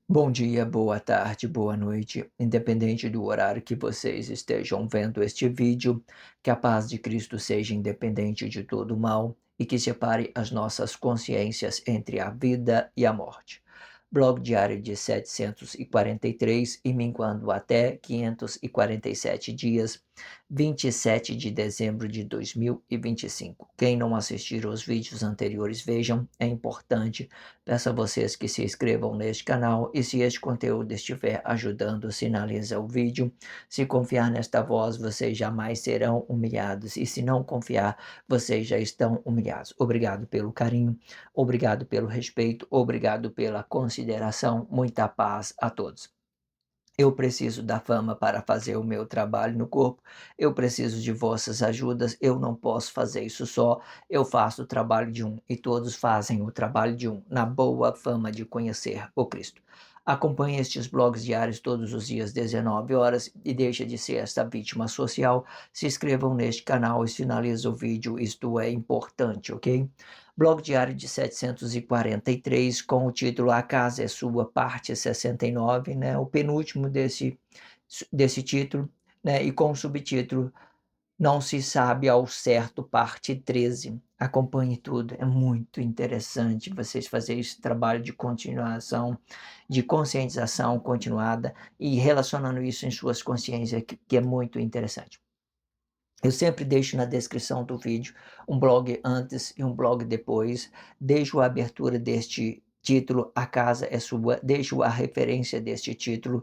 Bom dia, boa tarde, boa noite, independente do horário que vocês estejam vendo este vídeo, que a paz de Cristo seja independente de todo mal e que separe as nossas consciências entre a vida e a morte. Blog diário de 743 e minguando até 547 dias, 27 de dezembro de 2025. Quem não assistir aos vídeos anteriores, vejam, é importante. Peço a vocês que se inscrevam neste canal e se este conteúdo estiver ajudando, sinaliza o vídeo. Se confiar nesta voz, vocês jamais serão humilhados e se não confiar, vocês já estão humilhados. Obrigado pelo carinho, obrigado pelo respeito, obrigado pela consideração. Muita paz a todos. Eu preciso da fama para fazer o meu trabalho no corpo, eu preciso de vossas ajudas, eu não posso fazer isso só, eu faço o trabalho de um e todos fazem o trabalho de um, na boa fama de conhecer o Cristo. Acompanhe estes blogs diários todos os dias, 19 horas, e deixe de ser esta vítima social. Se inscrevam neste canal e finalize o vídeo, isto é importante, ok? Blog diário de 743, com o título A Casa é Sua, parte 69, né, o penúltimo desse título, né, e com o subtítulo Não se sabe ao certo, parte 13. Acompanhe tudo, é muito interessante vocês fazerem esse trabalho de continuação, de conscientização continuada e relacionando isso em suas consciências, que é muito interessante. Eu sempre deixo na descrição do vídeo um blog antes e um blog depois, deixo a abertura deste título, A Casa é Sua, deixo a referência deste título,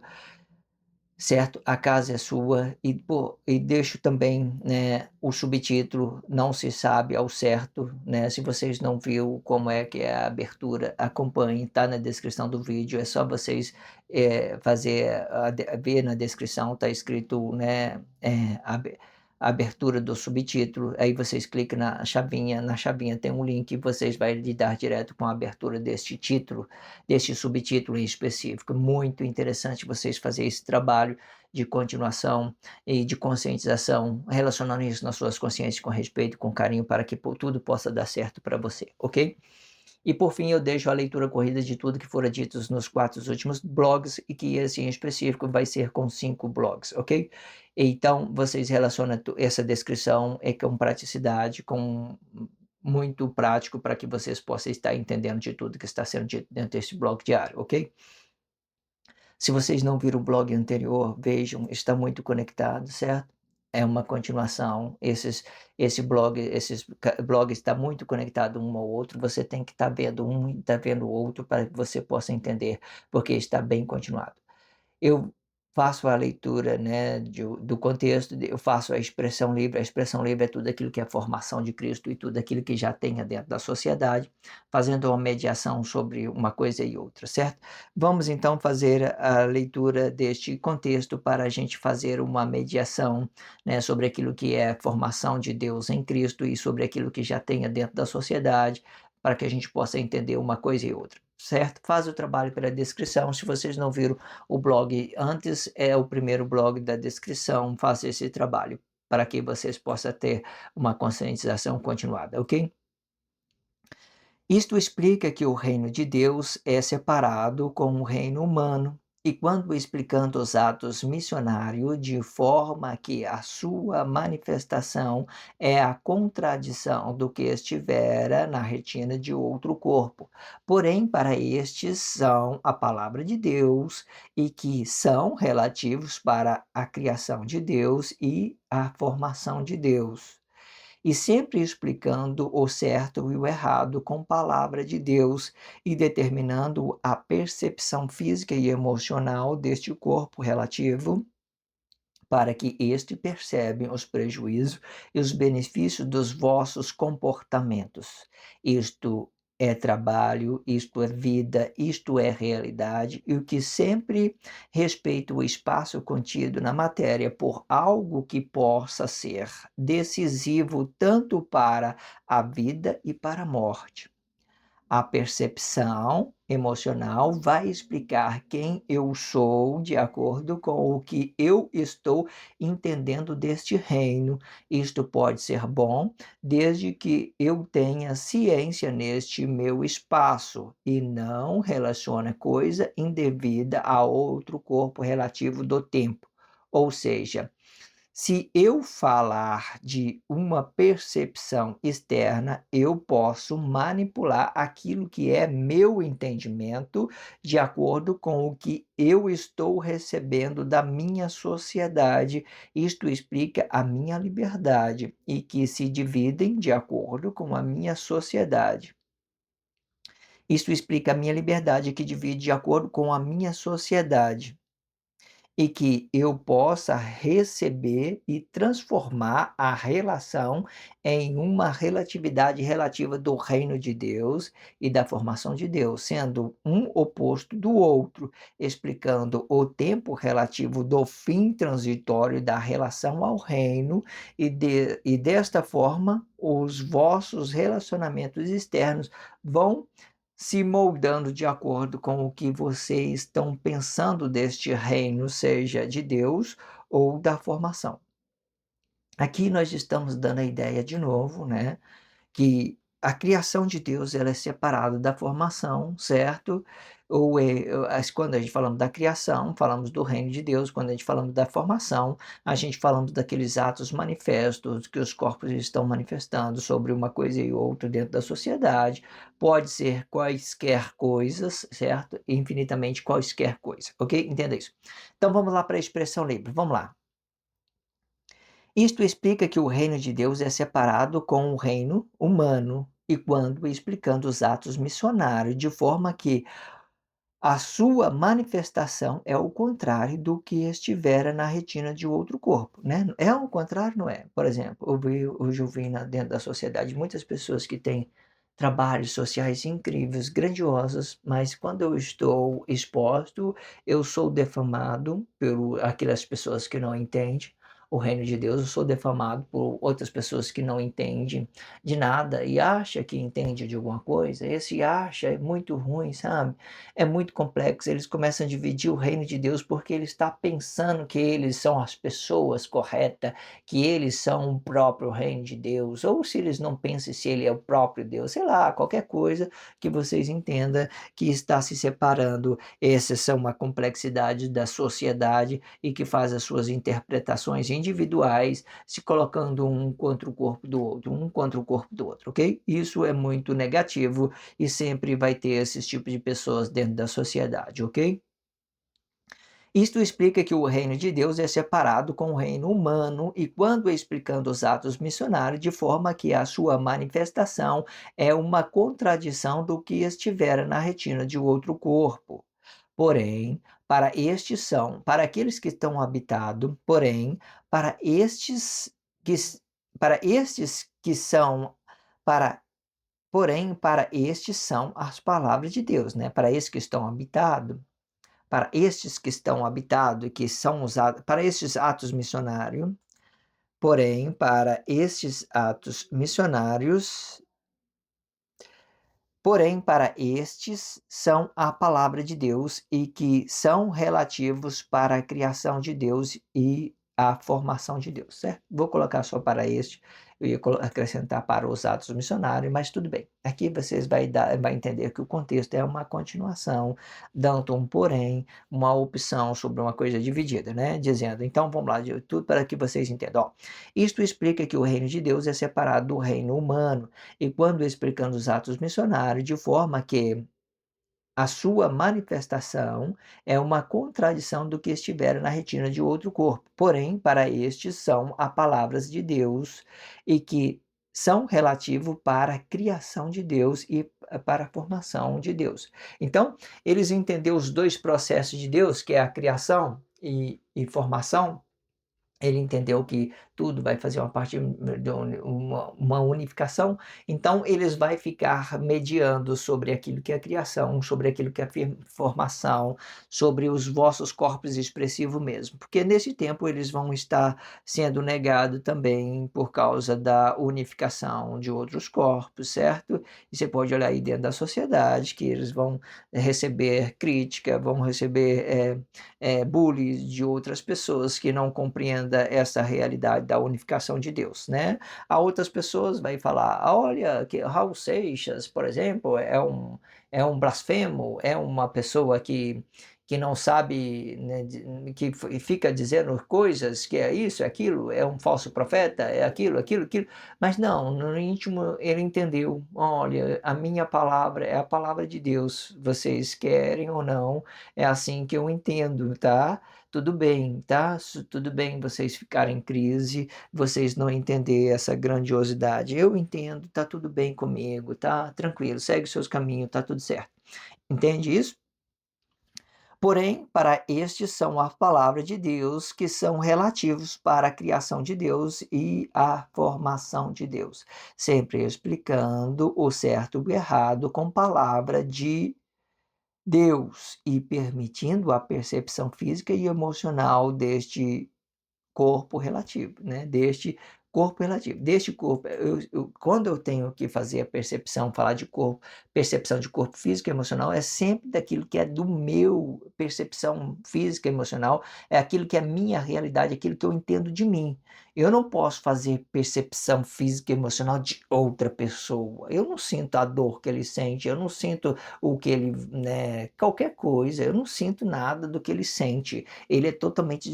certo? A Casa é Sua, e deixo também, né, o subtítulo, Não se sabe ao certo, né? Se vocês não viu como é que é a abertura, acompanhem, tá na descrição do vídeo, é só vocês ver na descrição, tá escrito, né, a abertura do subtítulo, aí vocês clicam na chavinha tem um link e vocês vai lidar direto com a abertura deste título, deste subtítulo em específico. Muito interessante vocês fazerem esse trabalho de continuação e de conscientização, relacionando isso nas suas consciências com respeito, com carinho, para que tudo possa dar certo para você, ok? E por fim, eu deixo a leitura corrida de tudo que fora dito nos 4 últimos blogs e que esse em específico vai ser com 5 blogs, ok? Então, vocês relacionam essa descrição com praticidade, com muito prático para que vocês possam estar entendendo de tudo que está sendo dito dentro desse blog diário, ok? Se vocês não viram o blog anterior, vejam, está muito conectado, certo? É uma continuação. Esses blogs está muito conectado um ao outro. Você tem que estar vendo um e estar vendo o outro para que você possa entender, porque está bem continuado. Eu faço a leitura, né, do contexto, eu faço a expressão livre é tudo aquilo que é a formação de Cristo e tudo aquilo que já tenha dentro da sociedade, fazendo uma mediação sobre uma coisa e outra, certo? Vamos então fazer a leitura deste contexto para a gente fazer uma mediação, né, sobre aquilo que é a formação de Deus em Cristo e sobre aquilo que já tenha dentro da sociedade, para que a gente possa entender uma coisa e outra, certo? Faz o trabalho pela descrição, se vocês não viram o blog antes, é o primeiro blog da descrição, faça esse trabalho, para que vocês possam ter uma conscientização continuada, ok? Isto explica que o reino de Deus é separado com o reino humano, e quando explicando os atos missionários de forma que a sua manifestação é a contradição do que estivera na retina de outro corpo. Porém, para estes são a palavra de Deus e que são relativos para a criação de Deus e a formação de Deus e sempre explicando o certo e o errado com palavra de Deus e determinando a percepção física e emocional deste corpo relativo para que este percebe os prejuízos e os benefícios dos vossos comportamentos. Isto é trabalho, isto é vida, isto é realidade, e o que sempre respeita o espaço contido na matéria por algo que possa ser decisivo tanto para a vida e para a morte. A percepção emocional vai explicar quem eu sou de acordo com o que eu estou entendendo deste reino. Isto pode ser bom desde que eu tenha ciência neste meu espaço e não relacione coisa indevida a outro corpo relativo do tempo. Ou seja, se eu falar de uma percepção externa, eu posso manipular aquilo que é meu entendimento de acordo com o que eu estou recebendo da minha sociedade. Isto explica a minha liberdade e que se dividem de acordo com a minha sociedade. Isto explica a minha liberdade que divide de acordo com a minha sociedade. E que eu possa receber e transformar a relação em uma relatividade relativa do reino de Deus e da formação de Deus, sendo um oposto do outro, explicando o tempo relativo do fim transitório da relação ao reino, e desta forma os vossos relacionamentos externos vão se moldando de acordo com o que vocês estão pensando deste reino, seja de Deus ou da formação. Aqui nós estamos dando a ideia de novo, né, que a criação de Deus ela é separada da formação, certo? Quando a gente falamos da criação, falamos do reino de Deus, quando a gente falamos da formação, a gente falamos daqueles atos manifestos que os corpos estão manifestando sobre uma coisa e outra dentro da sociedade. Pode ser quaisquer coisas, certo? Infinitamente quaisquer coisas, ok? Entenda isso. Então vamos lá para a expressão livre, vamos lá. Isto explica que o reino de Deus é separado com o reino humano, e quando explicando os atos missionários, de forma que a sua manifestação é o contrário do que estivera na retina de outro corpo, né? É o contrário, não é? Por exemplo, hoje eu vi dentro da sociedade muitas pessoas que têm trabalhos sociais incríveis, grandiosos, mas quando eu estou exposto, eu sou defamado por aquelas pessoas que não entendem o reino de Deus, eu sou defamado por outras pessoas que não entendem de nada e acha que entende de alguma coisa. Esse acha é muito ruim, sabe? É muito complexo. Eles começam a dividir o reino de Deus porque ele está pensando que eles são as pessoas corretas, que eles são o próprio reino de Deus, ou se eles não pensam se ele é o próprio Deus, sei lá, qualquer coisa que vocês entendam que está se separando. Essas são uma complexidade da sociedade e que faz as suas interpretações individuais, se colocando um contra o corpo do outro, um contra o corpo do outro, ok? Isso é muito negativo e sempre vai ter esses tipos de pessoas dentro da sociedade, ok? Isto explica que o reino de Deus é separado com o reino humano e quando explicando os atos missionários, de forma que a sua manifestação é uma contradição do que estivera na retina de outro corpo. Porém, para aqueles que estão habitados, porém, para estes que, para estes que são, para Porém, para estes são as palavras de Deus, né? Para estes que estão habitados, para estes que estão habitados e que são usados, para estes atos missionários, porém, para estes são a palavra de Deus e que são relativos para a criação de Deus e a formação de Deus, certo? Vou colocar só para este, eu ia acrescentar para os atos missionários, mas tudo bem. Aqui vocês vai entender que o contexto é uma continuação, dando um porém, uma opção sobre uma coisa dividida, né? Dizendo, então vamos lá, de tudo para que vocês entendam. Ó, isto explica que o reino de Deus é separado do reino humano e quando explicando os atos missionários, de forma que a sua manifestação é uma contradição do que estiver na retina de outro corpo. Porém, para estes são as palavras de Deus e que são relativo para a criação de Deus e para a formação de Deus. Então, eles entenderam os dois processos de Deus, que é a criação e formação, Ele entendeu que tudo vai fazer uma parte de uma unificação, então eles vai ficar mediando sobre aquilo que é criação, sobre aquilo que é formação, sobre os vossos corpos expressivos mesmo, porque nesse tempo eles vão estar sendo negados também por causa da unificação de outros corpos, certo? E você pode olhar aí dentro da sociedade que eles vão receber crítica, vão receber bullying de outras pessoas que não compreenda essa realidade da unificação de Deus, né? A outras pessoas vai falar, olha, que Raul Seixas, por exemplo, é um blasfemo, é uma pessoa que não sabe, né, que fica dizendo coisas que é isso, é aquilo, é um falso profeta, é aquilo, aquilo, aquilo. Mas não, no íntimo ele entendeu, olha, a minha palavra é a palavra de Deus, vocês querem ou não, é assim que eu entendo, tá? Tudo bem, tá? Tudo bem vocês ficarem em crise, vocês não entender essa grandiosidade. Eu entendo, tá tudo bem comigo, tá? Tranquilo, segue os seus caminhos, tá tudo certo. Entende isso? Porém, para estes são a palavra de Deus, que são relativos para a criação de Deus e a formação de Deus, sempre explicando o certo e o errado com palavra de Deus e permitindo a percepção física e emocional deste corpo relativo, né, deste corpo relativo. Deste corpo, quando eu tenho que fazer a percepção, falar de corpo, percepção de corpo físico e emocional, é sempre daquilo que é do meu percepção física e emocional, é aquilo que é minha realidade, aquilo que eu entendo de mim. Eu não posso fazer percepção física e emocional de outra pessoa. Eu não sinto a dor que ele sente, eu não sinto o que ele, né, qualquer coisa, eu não sinto nada do que ele sente. Ele é totalmente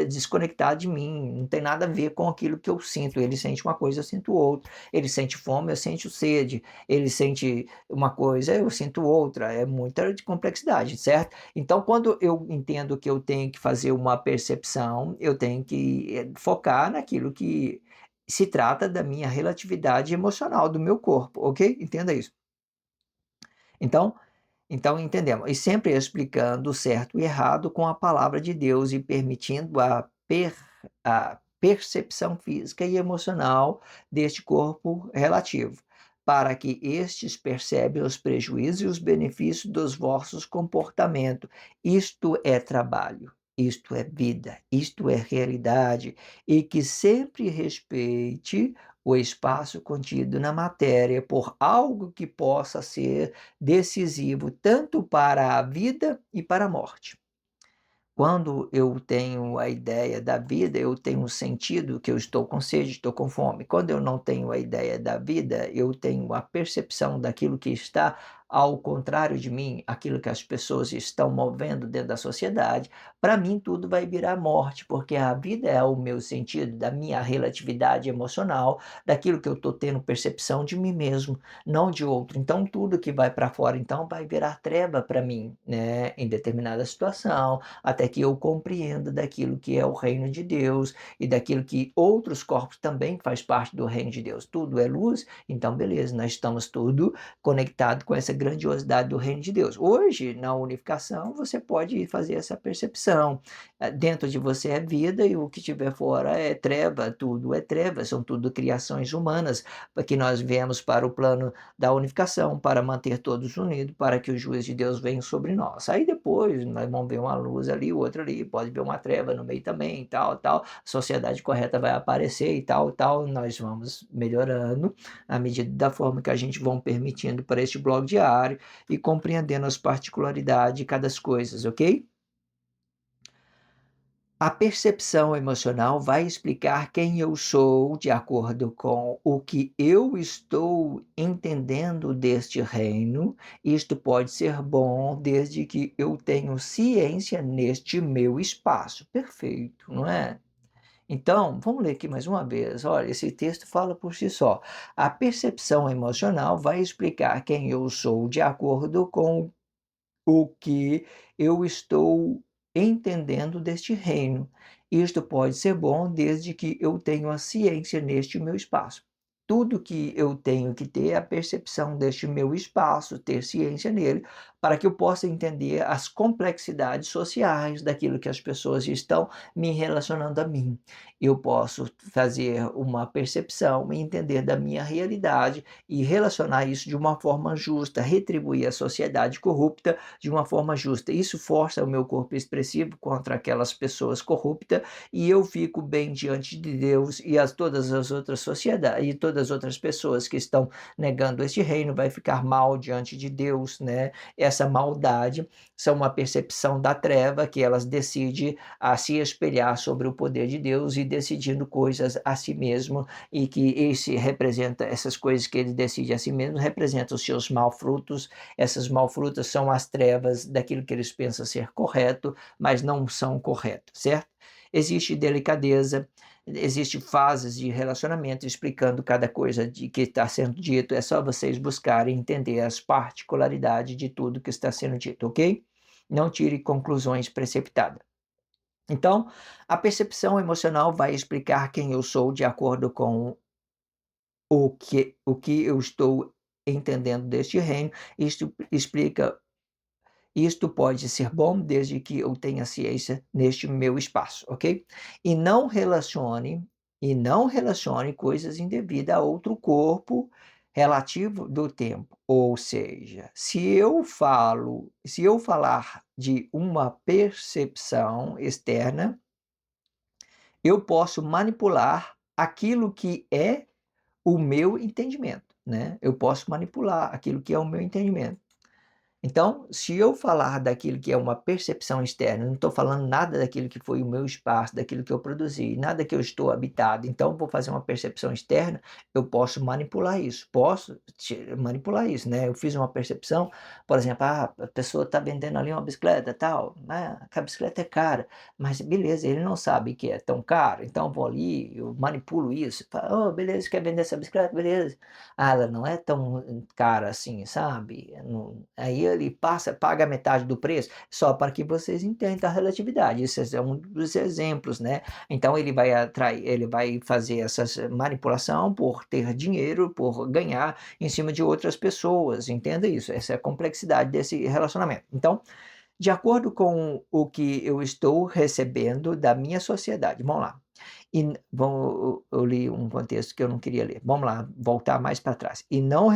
desconectado de mim, não tem nada a ver com aquilo que eu sinto. Ele sente uma coisa, eu sinto outra. Ele sente fome, eu sinto sede. Ele sente uma coisa, eu sinto outra. É muita complexidade, certo? Então, quando eu entendo que eu tenho que fazer uma percepção, eu tenho que focar naquilo que se trata da minha relatividade emocional, do meu corpo, ok? Entenda isso. Então, então entendemos, e sempre explicando o certo e errado com a palavra de Deus e permitindo a percepção física e emocional deste corpo relativo, para que estes percebam os prejuízos e os benefícios dos vossos comportamentos. Isto é trabalho, isto é vida, isto é realidade, e que sempre respeite o espaço contido na matéria por algo que possa ser decisivo tanto para a vida e para a morte. Quando eu tenho a ideia da vida, eu tenho um sentido que eu estou com sede, estou com fome. Quando eu não tenho a ideia da vida, eu tenho a percepção daquilo que está ao contrário de mim, aquilo que as pessoas estão movendo dentro da sociedade. Para mim, tudo vai virar morte, porque a vida é o meu sentido, da minha relatividade emocional, daquilo que eu estou tendo percepção de mim mesmo, não de outro. Então, tudo que vai para fora, então, vai virar treva para mim, né, em determinada situação, até que eu compreenda daquilo que é o reino de Deus e daquilo que outros corpos também faz parte do reino de Deus. Tudo é luz, então beleza, nós estamos tudo conectado com essa grandiosidade do reino de Deus. Hoje, na unificação, você pode fazer essa percepção. Dentro de você é vida e o que tiver fora é treva, tudo é treva, são tudo criações humanas, que nós viemos para o plano da unificação, para manter todos unidos, para que o juízo de Deus venha sobre nós. Aí depois nós vamos ver uma luz ali, outra ali, pode ver uma treva no meio também, tal, tal. A sociedade correta vai aparecer e tal, tal. Nós vamos melhorando à medida da forma que a gente vão permitindo para este blog diário e compreendendo as particularidades de cada coisa, ok? A percepção emocional vai explicar quem eu sou de acordo com o que eu estou entendendo deste reino. Isto pode ser bom desde que eu tenho ciência neste meu espaço. Perfeito, não é? Então, vamos ler aqui mais uma vez. Olha, esse texto fala por si só. A percepção emocional vai explicar quem eu sou de acordo com o que eu estou entendendo deste reino. Isto pode ser bom desde que eu tenha a ciência neste meu espaço. tudo que eu tenho que ter é a percepção deste meu espaço, ter ciência nele, para que eu possa entender as complexidades sociais daquilo que as pessoas estão me relacionando a mim. Eu posso fazer uma percepção e entender da minha realidade e relacionar isso de uma forma justa, retribuir a sociedade corrupta de uma forma justa. Isso força o meu corpo expressivo contra aquelas pessoas corruptas e eu fico bem diante de Deus e todas as outras sociedades e todas as outras pessoas que estão negando este reino vai ficar mal diante de Deus, né? Essa maldade são uma percepção da treva que elas decidem a se espelhar sobre o poder de Deus e decidindo coisas a si mesmo e que esse representa essas coisas que ele decide a si mesmo representam os seus malfrutos. Essas malfrutas são as trevas daquilo que eles pensam ser correto, mas não são corretos, certo? Existe delicadeza, existe fases de relacionamento explicando cada coisa de que está sendo dito, é só vocês buscarem entender as particularidades de tudo que está sendo dito, ok? Não tire conclusões precipitadas. Então, a percepção emocional vai explicar quem eu sou de acordo com o que eu estou entendendo deste reino. Isto pode ser bom desde que eu tenha ciência neste meu espaço, ok? E não relacione coisas indevidas a outro corpo relativo do tempo. Ou seja, se eu falar de uma percepção externa, eu posso manipular aquilo que é o meu entendimento, né? Eu posso manipular aquilo que é o meu entendimento. Então, se eu falar daquilo que é uma percepção externa, não estou falando nada daquilo que foi o meu espaço, daquilo que eu produzi, nada que eu estou habitado, então vou fazer uma percepção externa, eu posso manipular isso, manipular isso, né? Eu fiz uma percepção, por exemplo, a pessoa está vendendo ali uma bicicleta, tal, né? Que a bicicleta é cara, mas beleza, ele não sabe que é tão caro, então eu vou ali, eu manipulo isso, falo, oh, beleza, quer vender essa bicicleta? Beleza. Ah, ela não é tão cara assim, sabe? Aí ele paga metade do preço, só para que vocês entendam a relatividade. Isso é um dos exemplos, né? Então ele vai fazer essa manipulação por ter dinheiro, por ganhar em cima de outras pessoas. Entenda isso. Essa é a complexidade desse relacionamento. Então, de acordo com o que eu estou recebendo da minha sociedade, vamos lá. Eu li um contexto que eu não queria ler. Vamos lá, voltar mais para trás. Não,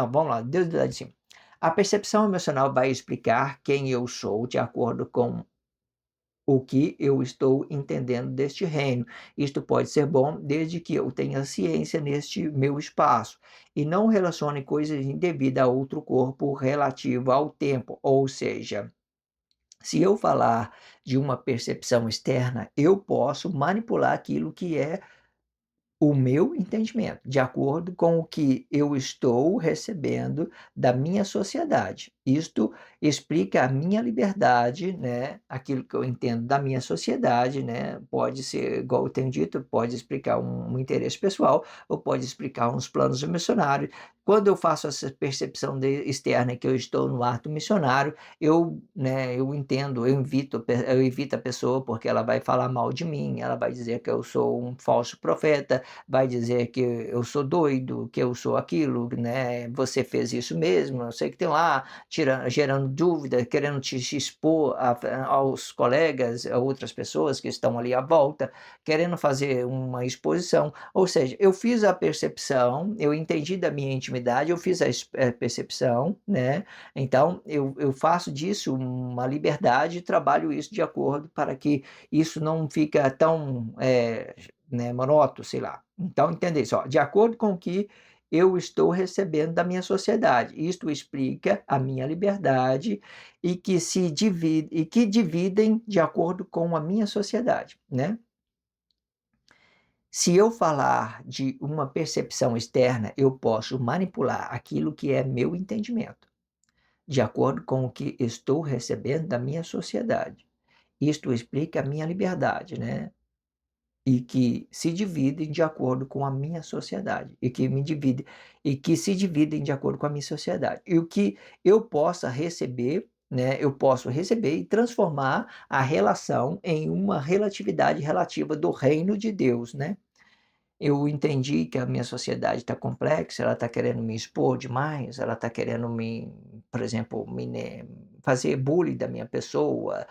vamos lá, Deus lá de cima. A percepção emocional vai explicar quem eu sou de acordo com o que eu estou entendendo deste reino. Isto pode ser bom desde que eu tenha ciência neste meu espaço e não relacione coisas indevidas a outro corpo relativo ao tempo, ou seja, se eu falar de uma percepção externa, eu posso manipular aquilo que é o meu entendimento, de acordo com o que eu estou recebendo da minha sociedade. Isto explica a minha liberdade, né, aquilo que eu entendo da minha sociedade, né, pode ser, igual eu tenho dito, pode explicar um interesse pessoal ou pode explicar uns planos missionários. Quando eu faço essa percepção externa que eu estou no ato missionário, eu entendo, eu evito a pessoa porque ela vai falar mal de mim, ela vai dizer que eu sou um falso profeta, vai dizer que eu sou doido, que eu sou aquilo, né? Você fez isso mesmo, eu sei que tem lá, gerando dúvida, querendo te expor aos colegas, a outras pessoas que estão ali à volta, querendo fazer uma exposição. Ou seja, eu fiz a percepção, eu entendi da minha intimidade, eu fiz a percepção, né? Então, eu faço disso uma liberdade e trabalho isso de acordo para que isso não fica tão, né, monótono, sei lá. Então, entenda isso, ó, de acordo com o que eu estou recebendo da minha sociedade. Isto explica a minha liberdade e que dividem de acordo com a minha sociedade, né? Se eu falar de uma percepção externa, eu posso manipular aquilo que é meu entendimento, de acordo com o que estou recebendo da minha sociedade. Isto explica a minha liberdade, né? E que se dividem de acordo com a minha sociedade, e que se dividem de acordo com a minha sociedade. E o que eu possa receber, né, eu posso receber e transformar a relação em uma relatividade relativa do reino de Deus, né? eu entendi que a minha sociedade está complexa, ela está querendo me expor demais, ela está querendo me, por exemplo, fazer bullying da minha pessoa,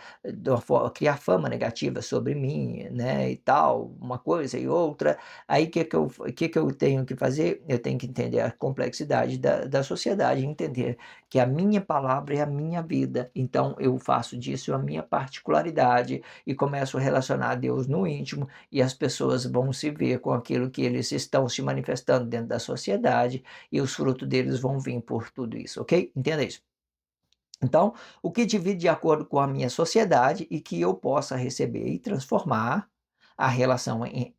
criar fama negativa sobre mim, né, e tal, uma coisa e outra. Aí o que que eu tenho que fazer? Eu tenho que entender a complexidade da sociedade, entender que a minha palavra é a minha vida. Então eu faço disso a minha particularidade e começo a relacionar Deus no íntimo, e as pessoas vão se ver com aquilo que eles estão se manifestando dentro da sociedade, e os frutos deles vão vir por tudo isso, ok? Entenda isso. Então, o que divide de acordo com a minha sociedade e que eu possa receber e transformar a relação em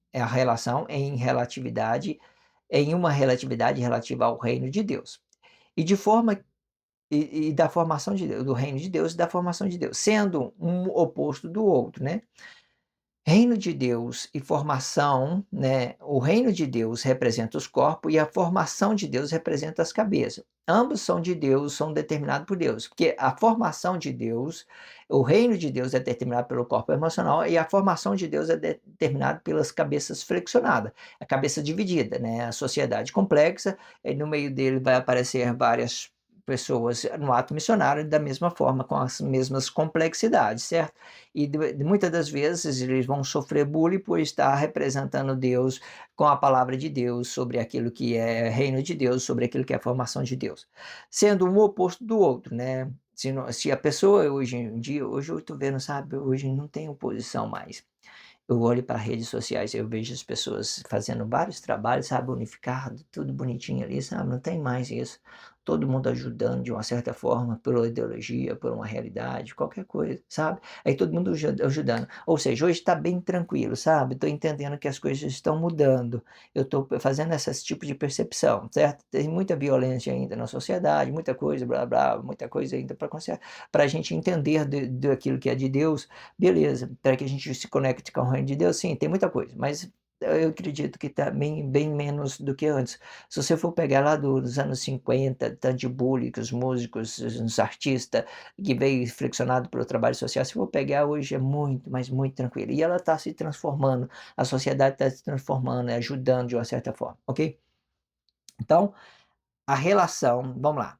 uma relatividade relativa ao reino de Deus. E de forma e da formação de Deus, do reino de Deus e da formação de Deus, sendo um oposto do outro, né? Reino de Deus e formação, né, o reino de Deus representa os corpos e a formação de Deus representa as cabeças. Ambos são de Deus, são determinados por Deus, porque a formação de Deus, o reino de Deus é determinado pelo corpo emocional e a formação de Deus é determinada pelas cabeças flexionadas, a cabeça dividida, né, a sociedade complexa, e no meio dele vai aparecer várias pessoas no ato missionário da mesma forma, com as mesmas complexidades, certo? E muitas das vezes eles vão sofrer bullying por estar representando Deus com a palavra de Deus sobre aquilo que é reino de Deus, sobre aquilo que é formação de Deus, sendo um oposto do outro, né? Se a pessoa hoje em dia, hoje eu estou vendo, sabe, hoje não tem oposição mais. Eu olho para redes sociais, eu vejo as pessoas fazendo vários trabalhos, sabe, unificado, tudo bonitinho ali, sabe, não tem mais isso. Todo mundo ajudando de uma certa forma, pela ideologia, por uma realidade, qualquer coisa, sabe. Aí todo mundo ajudando. Ou seja, hoje está bem tranquilo, sabe, estou entendendo que as coisas estão mudando, eu estou fazendo esse tipo de percepção, certo. Tem muita violência ainda na sociedade, muita coisa, blá blá, muita coisa ainda para a gente entender daquilo que é de Deus. Beleza, para que a gente se conecte com o reino de Deus, sim, tem muita coisa, mas eu acredito que está bem menos do que antes. Se você for pegar lá dos anos 50, tanto de bullying que os músicos, os artistas, que veio flexionado pelo trabalho social, se for pegar hoje é muito, mas muito tranquilo. E ela está se transformando, a sociedade está se transformando, ajudando de uma certa forma, ok? Então, a relação, vamos lá.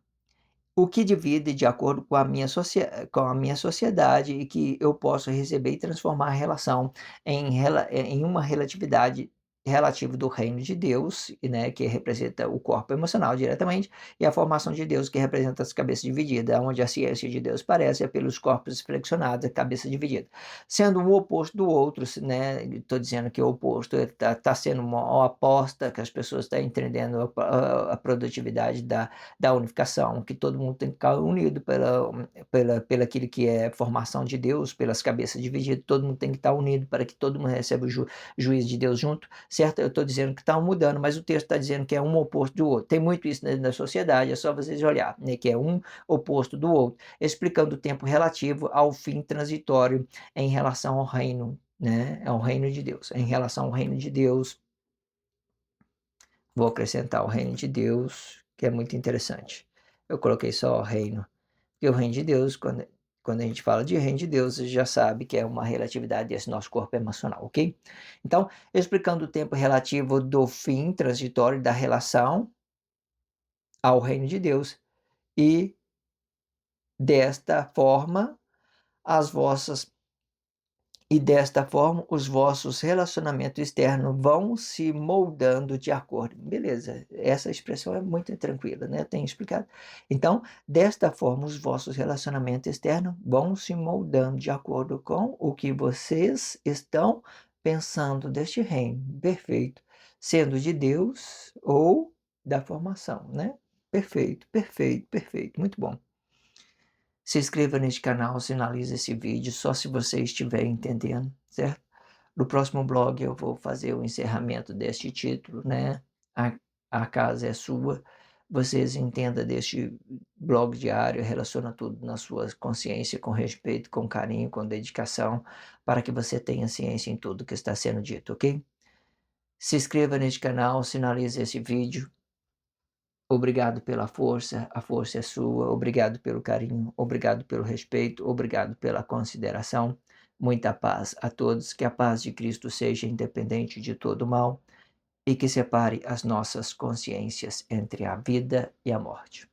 O que divide de acordo com a minha sociedade e que eu posso receber e transformar a relação em uma relatividade relativa do reino de Deus, né, que representa o corpo emocional diretamente, e a formação de Deus, que representa as cabeças divididas, onde a ciência de Deus parece é pelos corpos flexionados, a cabeça dividida. Sendo um oposto do outro, né, estou dizendo que o oposto está sendo uma aposta que as pessoas estão entendendo a produtividade da unificação, que todo mundo tem que ficar unido pela aquilo que é formação de Deus, pelas cabeças divididas, todo mundo tem que estar unido para que todo mundo receba o juízo de Deus junto, certo? Eu estou dizendo que está mudando, mas o texto está dizendo que é um oposto do outro. Tem muito isso na sociedade, é só vocês olhar, né, que é um oposto do outro, explicando o tempo relativo ao fim transitório em relação ao reino, né, ao reino de Deus. Em relação ao reino de Deus, vou acrescentar o reino de Deus, que é muito interessante. Eu coloquei só reino, porque o reino de Deus, quando a gente fala de reino de Deus, você já sabe que é uma relatividade desse nosso corpo emocional, ok? Então, explicando o tempo relativo do fim transitório da relação ao reino de Deus, e desta forma, as vossas desta forma, os vossos relacionamentos externos vão se moldando de acordo. Beleza, essa expressão é muito tranquila, né? Tenho explicado. Então, desta forma, os vossos relacionamentos externos vão se moldando de acordo com o que vocês estão pensando deste reino. Perfeito. Sendo de Deus ou da formação, né? Perfeito, perfeito, perfeito. Muito bom. Se inscreva neste canal, sinalize esse vídeo só se você estiver entendendo, certo? No próximo blog eu vou fazer o encerramento deste título, né? A, a casa é sua. Vocês entendam deste blog diário, relaciona tudo na sua consciência, com respeito, com carinho, com dedicação, para que você tenha ciência em tudo que está sendo dito, ok? Se inscreva neste canal, sinalize esse vídeo. Obrigado pela força, a força é sua. Obrigado pelo carinho, obrigado pelo respeito, obrigado pela consideração. Muita paz a todos, que a paz de Cristo seja independente de todo mal. e que separe as nossas consciências entre a vida e a morte.